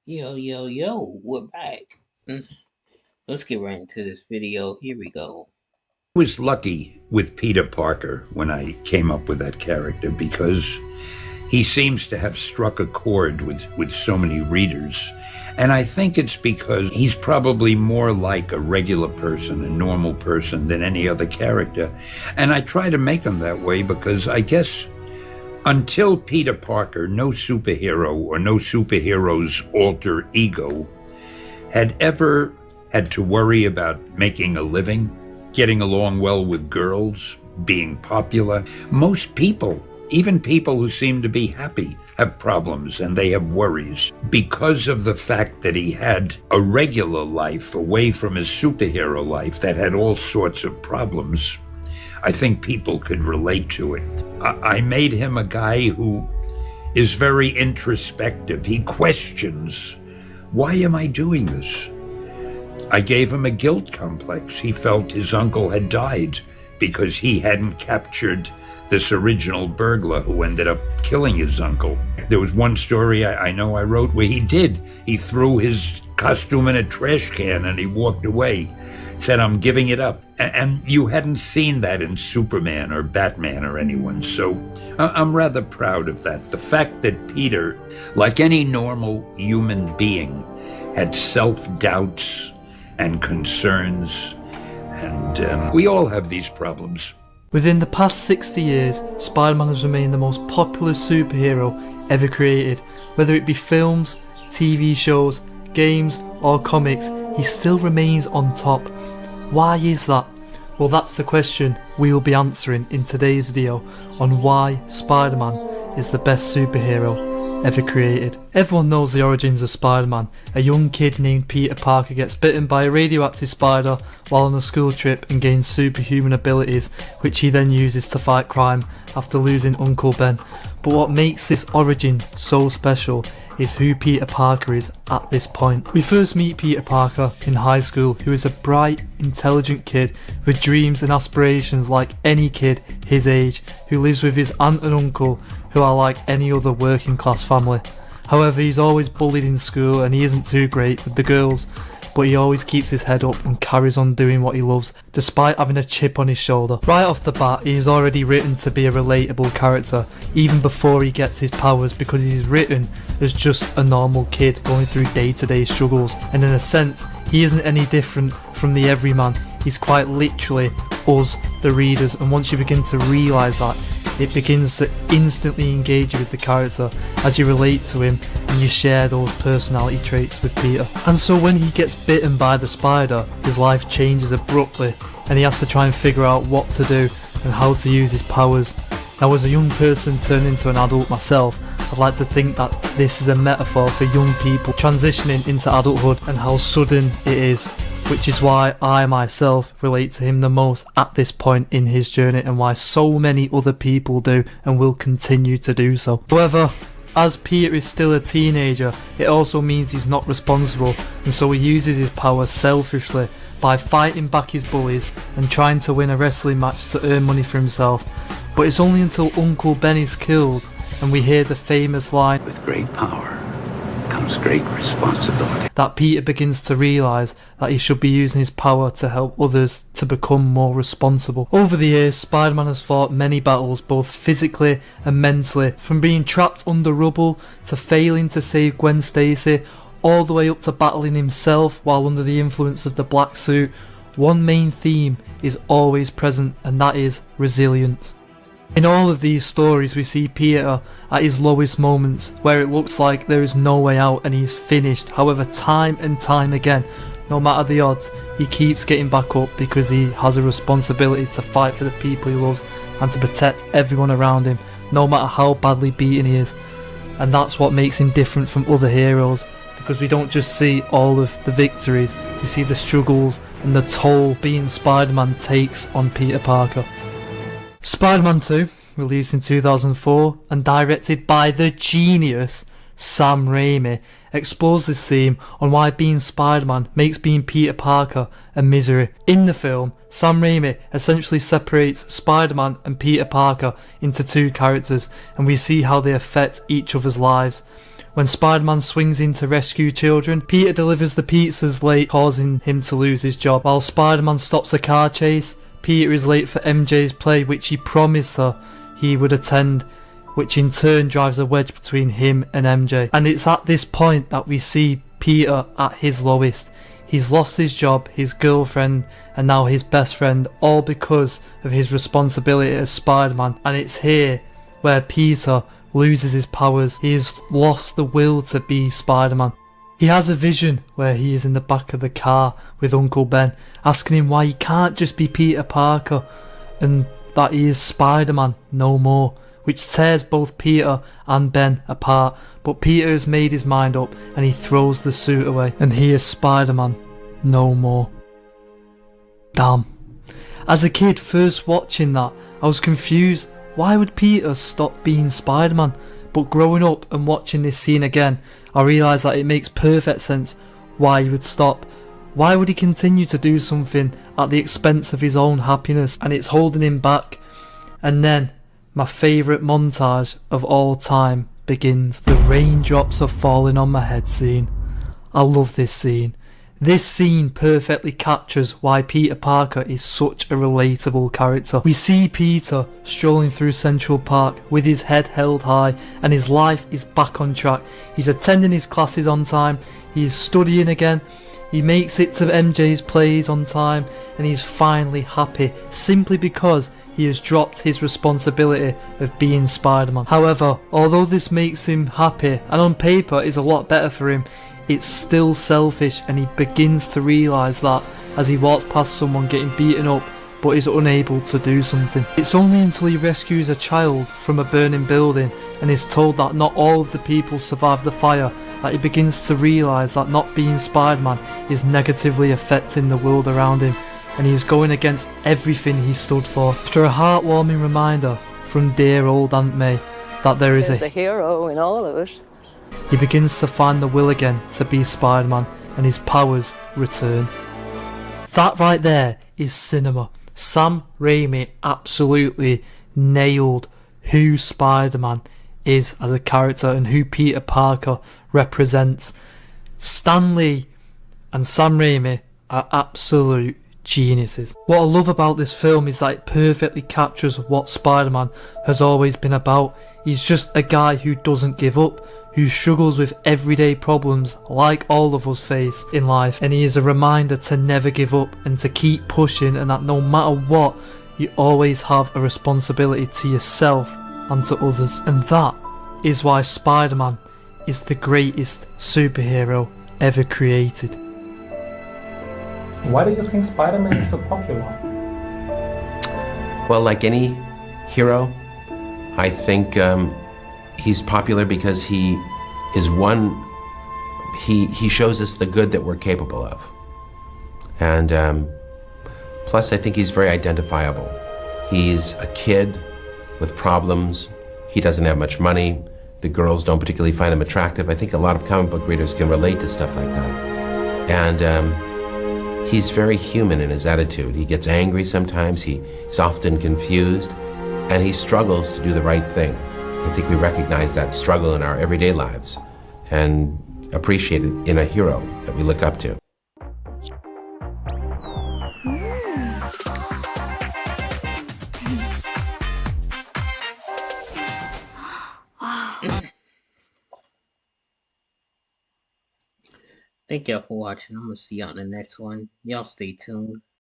Yo, yo, yo, we're back. Let's get right into this video. Here we go. I was lucky with Peter Parker when I came up with that character because he seems to have struck a chord with so many readers. And I think it's because he's probably more like a regular person, a normal person, than any other character. And I try to make him that way because I guess until Peter Parker, no superhero or no superhero's alter ego had ever had to worry about making a living, getting along well with girls, being popular. Most people, even people who seem to be happy, have problems and they have worries. Because of the fact that he had a regular life away from his superhero life that had all sorts of problems, I think people could relate to it. I made him a guy who is very introspective. He questions, why am I doing this? I gave him a guilt complex. He felt his uncle had died because he hadn't captured this original burglar who ended up killing his uncle. There was one story I know I wrote where he did. He threw his costume in a trash can and he walked away, said, I'm giving it up. And you hadn't seen that in Superman or Batman or anyone, so I'm rather proud of that. The fact that Peter, like any normal human being, had self-doubts and concerns, and we all have these problems. Within the past 60 years, Spider-Man has remained the most popular superhero ever created. Whether it be films, TV shows, games or comics, he still remains on top. Why is that? Well, that's the question we will be answering in today's video on why Spider-Man is the best superhero ever created. Everyone knows the origins of Spider-Man. A young kid named Peter Parker gets bitten by a radioactive spider while on a school trip and gains superhuman abilities, which he then uses to fight crime after losing Uncle Ben. But what makes this origin so special is who Peter Parker is at this point. We first meet Peter Parker in high school, who is a bright, intelligent kid with dreams and aspirations like any kid his age, who lives with his aunt and uncle, who are like any other working class family. However, he's always bullied in school and he isn't too great with the girls, but he always keeps his head up and carries on doing what he loves, despite having a chip on his shoulder. Right off the bat, he is already written to be a relatable character, even before he gets his powers, because he's written as just a normal kid going through day-to-day struggles, and in a sense, he isn't any different from the everyman. He's quite literally us, the readers, and once you begin to realise that, it begins to instantly engage you with the character as you relate to him and you share those personality traits with Peter. And so when he gets bitten by the spider, his life changes abruptly and he has to try and figure out what to do and how to use his powers. Now, as a young person turning into an adult myself, I'd like to think that this is a metaphor for young people transitioning into adulthood and how sudden it is, which is why I myself relate to him the most at this point in his journey and why so many other people do and will continue to do so. However, as Peter is still a teenager, it also means he's not responsible, and so he uses his power selfishly by fighting back his bullies and trying to win a wrestling match to earn money for himself. But it's only until Uncle Ben is killed and we hear the famous line, "With great power comes great responsibility," that Peter begins to realise that he should be using his power to help others to become more responsible. Over the years, Spider-Man has fought many battles, both physically and mentally, from being trapped under rubble to failing to save Gwen Stacy, all the way up to battling himself while under the influence of the black suit. One main theme is always present, and that is resilience. In all of these stories, we see Peter at his lowest moments, where it looks like there is no way out and he's finished. However, time and time again, no matter the odds, he keeps getting back up because he has a responsibility to fight for the people he loves and to protect everyone around him, no matter how badly beaten he is. And that's what makes him different from other heroes, because we don't just see all of the victories, we see the struggles and the toll being Spider-Man takes on Peter Parker. Spider-Man 2, released in 2004 and directed by the genius Sam Raimi, explores this theme on why being Spider-Man makes being Peter Parker a misery. In the film, Sam Raimi essentially separates Spider-Man and Peter Parker into two characters, and we see how they affect each other's lives. When Spider-Man swings in to rescue children, Peter delivers the pizzas late, causing him to lose his job. While Spider-Man stops a car chase, Peter is late for MJ's play, which he promised her he would attend, which in turn drives a wedge between him and MJ. And it's at this point that we see Peter at his lowest. He's lost his job, his girlfriend, and now his best friend, all because of his responsibility as Spider-Man. And it's here where Peter loses his powers. He has lost the will to be Spider-Man. He has a vision where he is in the back of the car with Uncle Ben, asking him why he can't just be Peter Parker and that he is Spider-Man no more, which tears both Peter and Ben apart. But Peter has made his mind up and he throws the suit away, and he is Spider-Man no more. Damn. As a kid first watching that, I was confused. Why would Peter stop being Spider-Man? But growing up and watching this scene again, I realised that it makes perfect sense why he would stop. Why would he continue to do something at the expense of his own happiness? And it's holding him back. And then, my favourite montage of all time begins. The raindrops are falling on my head scene. I love this scene. This scene perfectly captures why Peter Parker is such a relatable character. We see Peter strolling through Central Park with his head held high, and his life is back on track. He's attending his classes on time, he is studying again, he makes it to MJ's plays on time, and he's finally happy simply because he has dropped his responsibility of being Spider-Man. However, although this makes him happy and on paper is a lot better for him, it's still selfish, and he begins to realise that as he walks past someone getting beaten up but is unable to do something. It's only until he rescues a child from a burning building and is told that not all of the people survived the fire that he begins to realise that not being Spider-Man is negatively affecting the world around him, and he is going against everything he stood for. After a heartwarming reminder from dear old Aunt May that there's a hero in all of us, he begins to find the will again to be Spider-Man, and his powers return. That right there is cinema. Sam Raimi absolutely nailed who Spider-Man is as a character and who Peter Parker represents. Stan Lee and Sam Raimi are absolute geniuses. What I love about this film is that it perfectly captures what Spider-Man has always been about. He's just a guy who doesn't give up, who struggles with everyday problems like all of us face in life, and he is a reminder to never give up and to keep pushing, and that no matter what, you always have a responsibility to yourself and to others. And that is why Spider-Man is the greatest superhero ever created. Why do you think Spider-Man is so popular? Well, like any hero, I think he's popular because he is he shows us the good that we're capable of. And plus, I think he's very identifiable. He's a kid with problems. He doesn't have much money. The girls don't particularly find him attractive. I think a lot of comic book readers can relate to stuff like that. And he's very human in his attitude. He gets angry sometimes. He's often confused. And he struggles to do the right thing. I think we recognize that struggle in our everyday lives and appreciate it in a hero that we look up to. Thank y'all for watching. I'm gonna see y'all in the next one. Y'all stay tuned.